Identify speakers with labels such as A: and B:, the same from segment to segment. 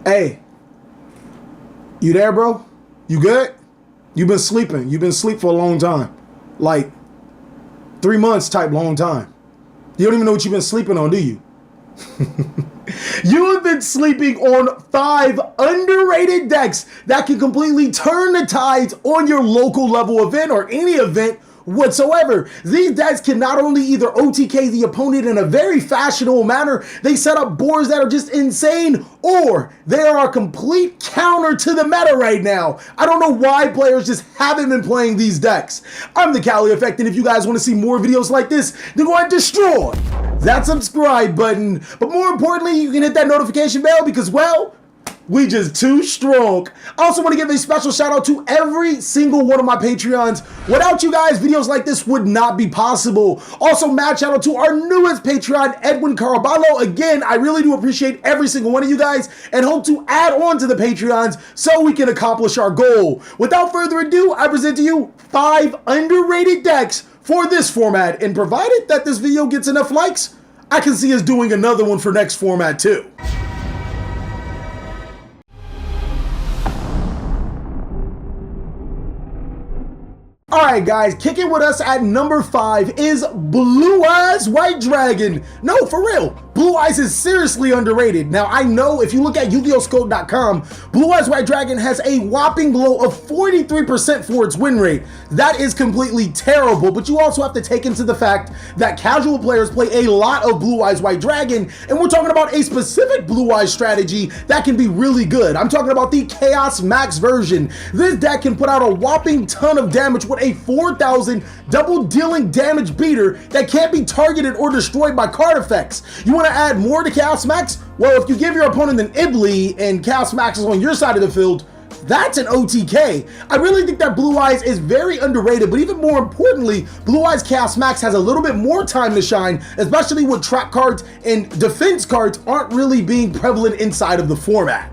A: Hey, you there, bro? You good? You've been sleeping. You've been asleep for a long time. Like 3 months type long time. You don't even know what you've been sleeping on, do you? You have been sleeping on 5 underrated decks that can completely turn the tides on your local level event or any event whatsoever. These decks can not only either OTK the opponent in a very fashionable manner, they set up boards that are just insane, or they are a complete counter to the meta right now. I don't know why players just haven't been playing these decks. I'm TheCaliEffect, and if you guys want to see more videos like this, then go ahead and destroy that subscribe button. But more importantly, you can hit that notification bell because, well, we just too strong. I also want to give a special shout out to every single one of my Patreons. Without you guys, videos like this would not be possible. Also, mad shout out to our newest Patreon, Edwin Caraballo. Again, I really do appreciate every single one of you guys and hope to add on to the Patreons so we can accomplish our goal. Without further ado, I present to you 5 underrated decks for this format, and provided that this video gets enough likes, I can see us doing another one for next format too. Alright guys, kicking with us at number 5 is Blueeyes White Dragon. No, for real, Blueeyes is seriously underrated. Now I know if you look at YuGiOhscope.com, Blueeyes White Dragon has a whopping low of 43% for its win rate. That is completely terrible, but you also have to take into the fact that casual players play a lot of Blueeyes White Dragon, and we're talking about a specific Blueeyes strategy that can be really good. I'm talking about the Chaos Max version. This deck can put out a whopping ton of damage with a 4,000 double dealing damage beater that can't be targeted or destroyed by card effects. You want to add more to Chaos Max? Well, if you give your opponent an Ibly and Chaos Max is on your side of the field, that's an OTK. I really think that Blueeyes is very underrated, but even more importantly, Blueeyes Chaos Max has a little bit more time to shine, especially with trap cards and defense cards aren't really being prevalent inside of the format.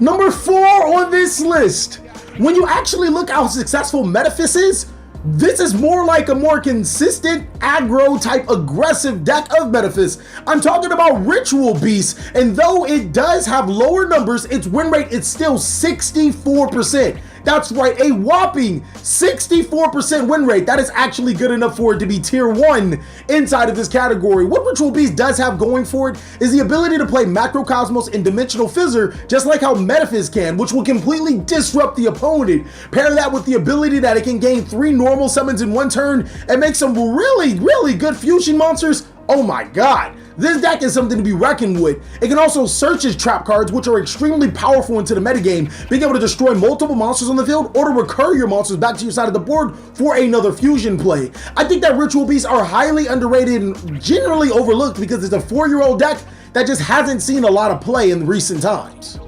A: Number 4 on this list. When you actually look how successful Metaphys is, this is more like a more consistent aggro type aggressive deck of Metaphys. I'm talking about Ritual Beast, and though it does have lower numbers, its win rate is still 64%. That's right, a whopping 64% win rate. That is actually good enough for it to be tier 1 inside of this category. What Ritual Beast does have going for it is the ability to play Macrocosmos and Dimensional Fizzer, just like how Metaphys can, which will completely disrupt the opponent. Pair that with the ability that it can gain 3 normal summons in 1 turn and make some really, really good fusion monsters. Oh my god. This deck is something to be reckoned with. It can also search its trap cards, which are extremely powerful into the metagame, being able to destroy multiple monsters on the field or to recur your monsters back to your side of the board for another fusion play. I think that Ritual Beasts are highly underrated and generally overlooked because it's a 4-year-old deck that just hasn't seen a lot of play in recent times.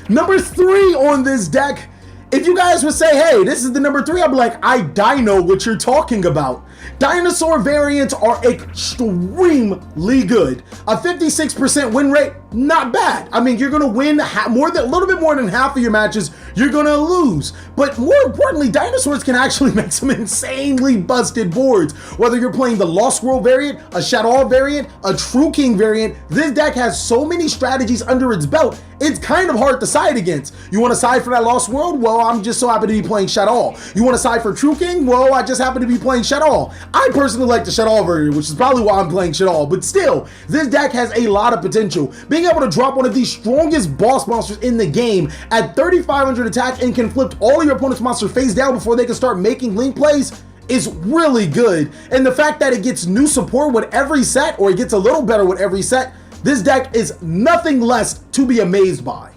A: Number 3 on this deck. If you guys would say, hey, this is the number 3, I'd be like, I know what you're talking about. Dinosaur variants are extremely good. A 56% win rate, not bad. I mean, you're gonna win a little bit more than half of your matches, you're gonna lose. But more importantly, dinosaurs can actually make some insanely busted boards. Whether you're playing the Lost World variant, a Shadow variant, a True King variant, this deck has so many strategies under its belt, it's kind of hard to side against. You want to side for that Lost World? Well, I'm just so happy to be playing Shadow. You want to side for True King? Well, I just happen to be playing Shadow. I personally like the Shadow version, which is probably why I'm playing Shadow, but still, this deck has a lot of potential. Being able to drop one of the strongest boss monsters in the game at 3,500 attack and can flip all of your opponent's monsters face down before they can start making link plays is really good. And the fact that it gets new support with every set, or it gets a little better with every set, this deck is nothing less to be amazed by.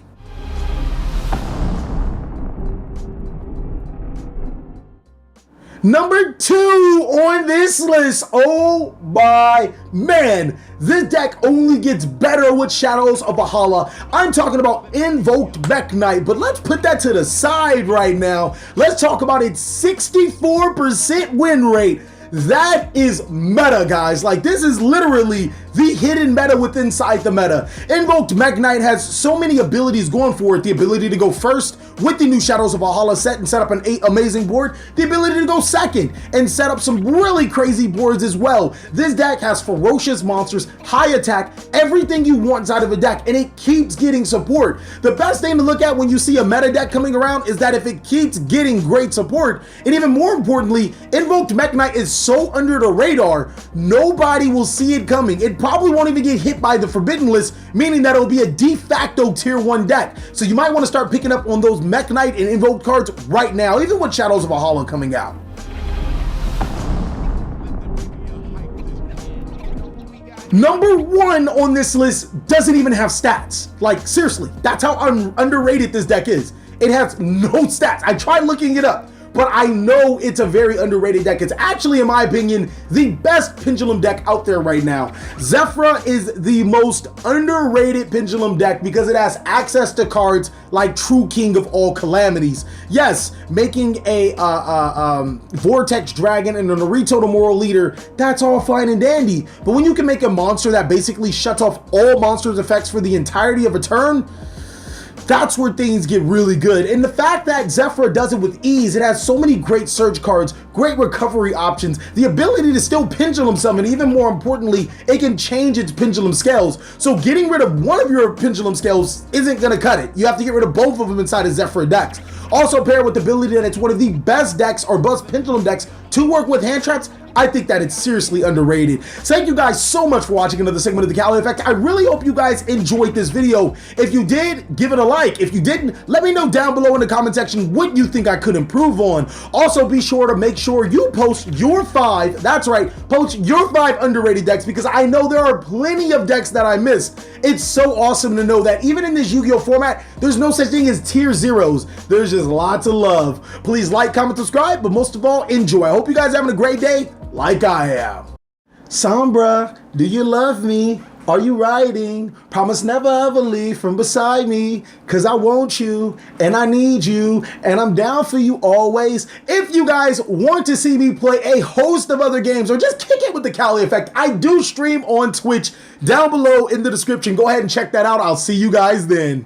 A: Number 2 on this list. Oh my man, this deck only gets better with Shadows of Valhalla. I'm talking about Invoked Mech Knight, but let's put that to the side right now. Let's talk about its 64% win rate. That is meta, guys. Like, this is literally the hidden meta within inside the meta. Invoked Mech Knight has so many abilities going for it. The ability to go first with the new Shadows of Valhalla set and set up an amazing board. The ability to go second and set up some really crazy boards as well. This deck has ferocious monsters, high attack, everything you want inside of a deck, and it keeps getting support. The best thing to look at when you see a meta deck coming around is that if it keeps getting great support, and even more importantly, Invoked Mech Knight is so under the radar, nobody will see it coming. It probably won't even get hit by the Forbidden List, meaning that it'll be a de facto tier 1 deck. So you might want to start picking up on those Mech Knight and Invoked cards right now, even with Shadows of Valhalla coming out. Number 1 on this list doesn't even have stats. Like, seriously, that's how underrated this deck is. It has no stats. I tried looking it up, but I know it's a very underrated deck. It's actually, in my opinion, the best Pendulum deck out there right now. Zefram is the most underrated Pendulum deck because it has access to cards like True King of all calamities. Yes, making a Vortex Dragon and a Naruto the Moral Leader, that's all fine and dandy. But when you can make a monster that basically shuts off all monsters' effects for the entirety of a turn, that's where things get really good. And the fact that Zefram does it with ease, it has so many great surge cards, great recovery options, the ability to still pendulum summon, even more importantly, it can change its pendulum scales. So getting rid of one of your pendulum scales isn't gonna cut it. You have to get rid of both of them inside of Zefram decks. Also paired with the ability that it's one of the best decks or best pendulum decks to work with hand traps, I think that it's seriously underrated. Thank you guys so much for watching another segment of the TheCaliEffect. I really hope you guys enjoyed this video. If you did, give it a like. If you didn't, let me know down below in the comment section what you think I could improve on. Also, be sure to make sure you post your 5, that's right, post your 5 underrated decks because I know there are plenty of decks that I missed. It's so awesome to know that even in this Yu-Gi-Oh format, there's no such thing as tier zeros. There's just lots of love. Please like, comment, subscribe, but most of all, enjoy. I hope you guys are having a great day, like I am. Sombra, do you love me? Are you riding? Promise never ever leave from beside me, cause I want you and I need you and I'm down for you always. If you guys want to see me play a host of other games or just kick it with the TheCaliEffect, I do stream on Twitch down below in the description. Go ahead and check that out. I'll see you guys then.